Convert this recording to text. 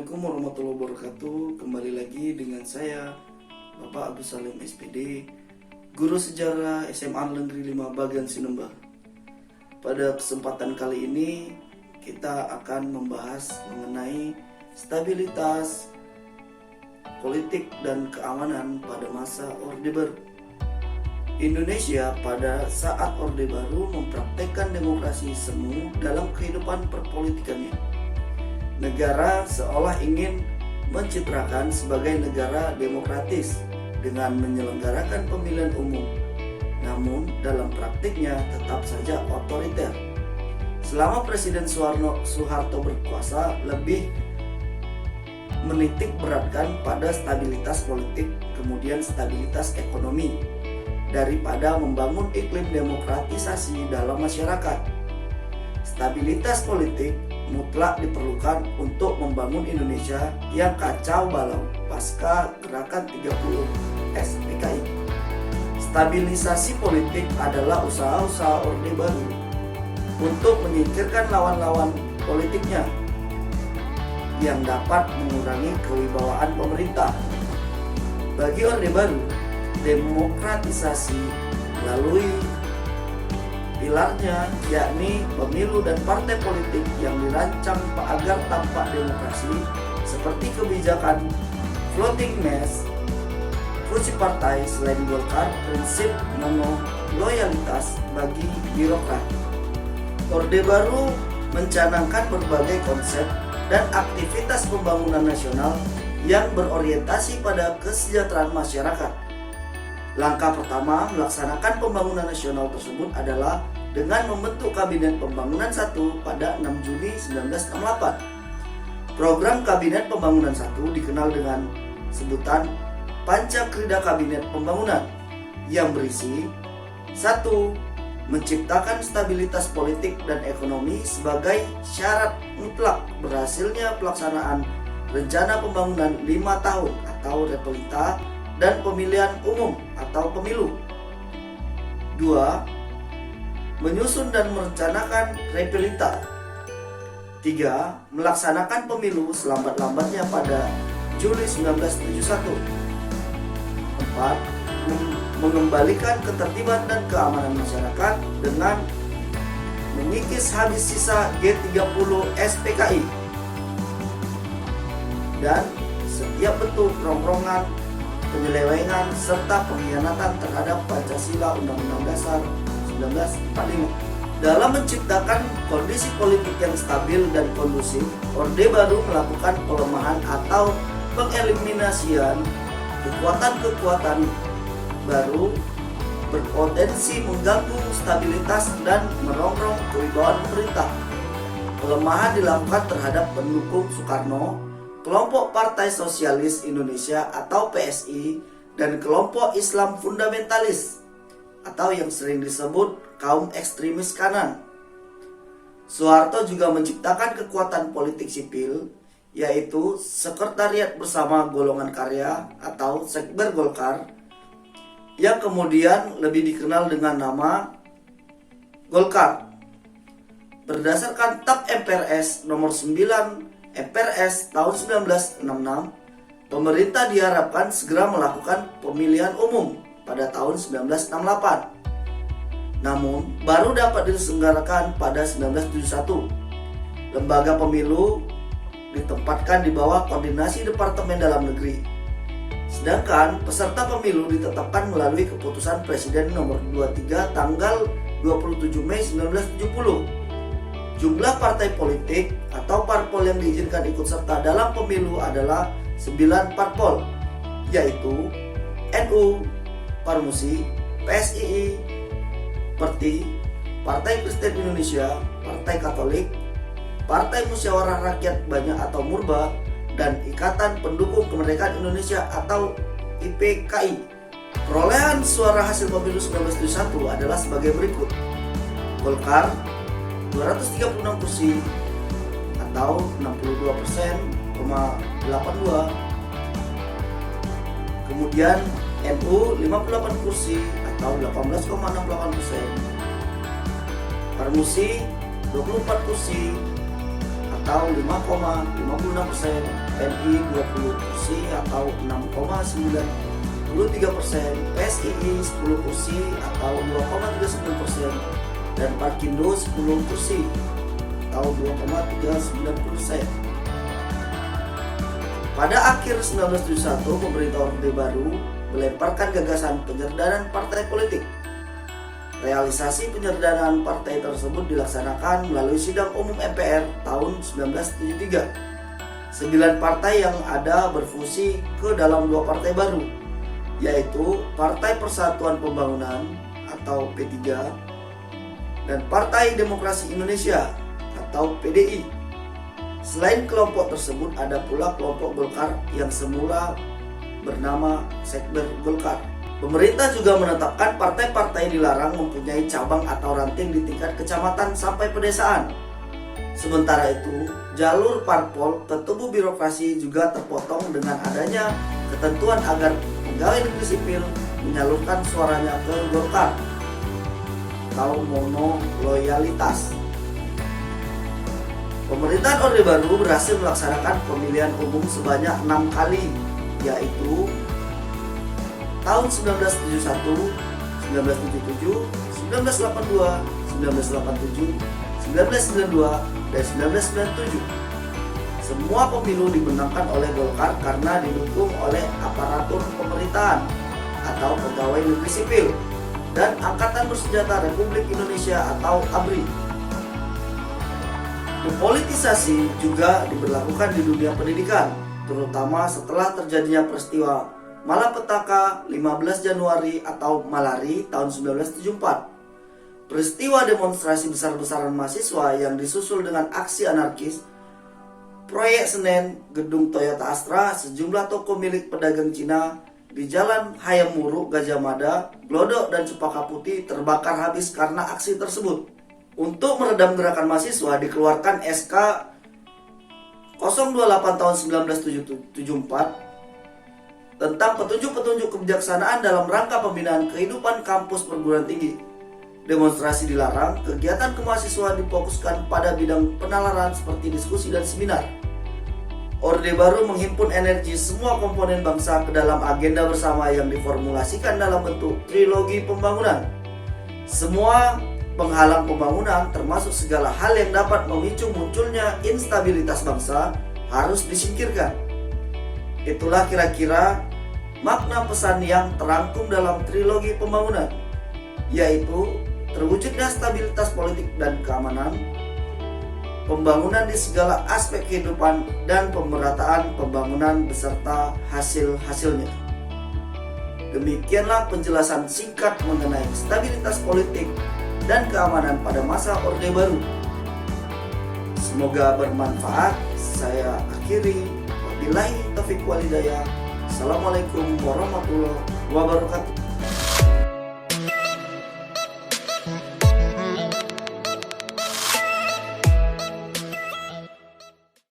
Assalamualaikum warahmatullahi wabarakatuh. Kembali lagi dengan saya Bapak Agus Salim SPD, Guru Sejarah SMA Negeri 5 Bagian Sinumba. Pada kesempatan kali ini kita akan membahas mengenai stabilitas politik dan keamanan pada masa Orde Baru. Indonesia pada saat Orde Baru mempraktekkan demokrasi semu dalam kehidupan perpolitikannya. Negara seolah ingin mencitrakan sebagai negara demokratis dengan menyelenggarakan pemilihan umum, namun dalam praktiknya tetap saja otoriter. Selama Presiden Soeharto berkuasa, lebih menitik beratkan pada stabilitas politik, kemudian stabilitas ekonomi, daripada membangun iklim demokratisasi dalam masyarakat. Stabilitas politik mutlak diperlukan untuk membangun Indonesia yang kacau balau pasca gerakan 30 SPKI. Stabilisasi politik adalah usaha-usaha Orde Baru untuk menyingkirkan lawan-lawan politiknya yang dapat mengurangi kewibawaan pemerintah. Bagi Orde Baru, demokratisasi melalui pilarnya yakni pemilu dan partai politik yang dirancang agar tampak demokrasi, seperti kebijakan floating mass, kursi partai selain Golkar, prinsip loyalitas bagi birokrat. Orde Baru mencanangkan berbagai konsep dan aktivitas pembangunan nasional yang berorientasi pada kesejahteraan masyarakat. Langkah pertama melaksanakan pembangunan nasional tersebut adalah dengan membentuk Kabinet Pembangunan 1 pada 6 Juni 1968. Program Kabinet Pembangunan 1 dikenal dengan sebutan Pancakrida Kabinet Pembangunan yang berisi 1. Menciptakan stabilitas politik dan ekonomi sebagai syarat mutlak berhasilnya pelaksanaan Rencana Pembangunan 5 tahun atau Repelita dan pemilihan umum atau pemilu. 2. Menyusun dan merencanakan Repelita. 3. Melaksanakan pemilu selambat-lambatnya pada Juli 1971. 4. Mengembalikan ketertiban dan keamanan masyarakat dengan mengikis habis sisa G30 SPKI dan setiap bentuk rongrongan, penyelewengan, serta pengkhianatan terhadap Pancasila Undang-Undang Dasar 1945. Dalam menciptakan kondisi politik yang stabil dan kondusif, Orde Baru melakukan pelemahan atau pengeliminasian kekuatan-kekuatan baru berpotensi mengganggu stabilitas dan merongrong kewibawaan pemerintah. Pelemahan dilakukan terhadap pendukung Soekarno, kelompok Partai Sosialis Indonesia atau PSI, dan kelompok Islam fundamentalis atau yang sering disebut kaum ekstremis kanan. Soeharto juga menciptakan kekuatan politik sipil, yaitu Sekretariat Bersama Golongan Karya atau Sekber Golkar, yang kemudian lebih dikenal dengan nama Golkar. Berdasarkan TAP MPRS nomor 9 MPRS tahun 1966, pemerintah diharapkan segera melakukan pemilihan umum pada tahun 1968. Namun, baru dapat diselenggarakan pada 1971. Lembaga pemilu ditempatkan di bawah koordinasi Departemen Dalam Negeri. Sedangkan peserta pemilu ditetapkan melalui keputusan Presiden nomor 23 tanggal 27 Mei 1970. Jumlah partai politik atau parpol yang diizinkan ikut serta dalam pemilu adalah 9 parpol, yaitu NU, Parmusi, PSII, Perti, Partai Kristen Indonesia, Partai Katolik, Partai Musyawarah Rakyat Banyak atau Murba, dan Ikatan Pendukung Kemerdekaan Indonesia atau IPKI. Perolehan suara hasil pemilu 1971 adalah sebagai berikut. Golkar 236 kursi atau 62,82. Kemudian NU 58 kursi atau 18,68%. Parmusi 24 kursi atau 5,56%, PNI 20 kursi atau 6,93%, PSII 10 kursi atau 2,39%, dan Parkindo 10 kursi atau 2,39%. Pada akhir 1971, pemerintah Orde Baru melemparkan gagasan penyerdanaan partai politik. Realisasi penyerdanaan partai tersebut dilaksanakan melalui sidang umum MPR tahun 1973. 9 partai yang ada berfusi ke dalam 2 partai baru, yaitu Partai Persatuan Pembangunan atau P3 dan Partai Demokrasi Indonesia atau PDI. Selain kelompok tersebut, ada pula kelompok Golkar yang semula bernama Sekber Golkar. Pemerintah juga menetapkan partai-partai dilarang mempunyai cabang atau ranting di tingkat kecamatan sampai pedesaan. Sementara itu, jalur parpol ke tubuh birokrasi juga terpotong dengan adanya ketentuan agar pegawai negeri sipil menyalurkan suaranya ke Golkar atau mono loyalitas. Pemerintahan Orde Baru berhasil melaksanakan pemilihan umum sebanyak 6 kali, yaitu tahun 1971, 1977, 1982, 1987, 1992, dan 1997. Semua pemilu dimenangkan oleh Golkar karena didukung oleh aparatur pemerintahan atau pegawai negeri sipil dan Angkatan Bersenjata Republik Indonesia atau ABRI. Depolitisasi juga diberlakukan di dunia pendidikan, terutama setelah terjadinya peristiwa Malapetaka 15 Januari atau Malari tahun 1974. Peristiwa demonstrasi besar-besaran mahasiswa yang disusul dengan aksi anarkis, proyek Senen, gedung Toyota Astra, sejumlah toko milik pedagang Cina di Jalan Hayam Wuruk, Gajah Mada, Glodok, dan Cempaka Putih terbakar habis karena aksi tersebut. Untuk meredam gerakan mahasiswa dikeluarkan SK 028 tahun 1974 tentang petunjuk-petunjuk kebijaksanaan dalam rangka pembinaan kehidupan kampus perguruan tinggi. Demonstrasi dilarang, kegiatan kemahasiswaan difokuskan pada bidang penalaran seperti diskusi dan seminar. Orde Baru menghimpun energi semua komponen bangsa ke dalam agenda bersama yang diformulasikan dalam bentuk trilogi pembangunan. Semua penghalang pembangunan, termasuk segala hal yang dapat memicu munculnya instabilitas bangsa, harus disingkirkan. Itulah kira-kira makna pesan yang terangkum dalam trilogi pembangunan, yaitu terwujudnya stabilitas politik dan keamanan, pembangunan di segala aspek kehidupan, dan pemerataan pembangunan beserta hasil-hasilnya. Demikianlah penjelasan singkat mengenai stabilitas politik dan keamanan pada masa Orde Baru. Semoga bermanfaat. Saya akhiri. Wabillahi taufiq wal hidayah. Assalamualaikum warahmatullahi wabarakatuh.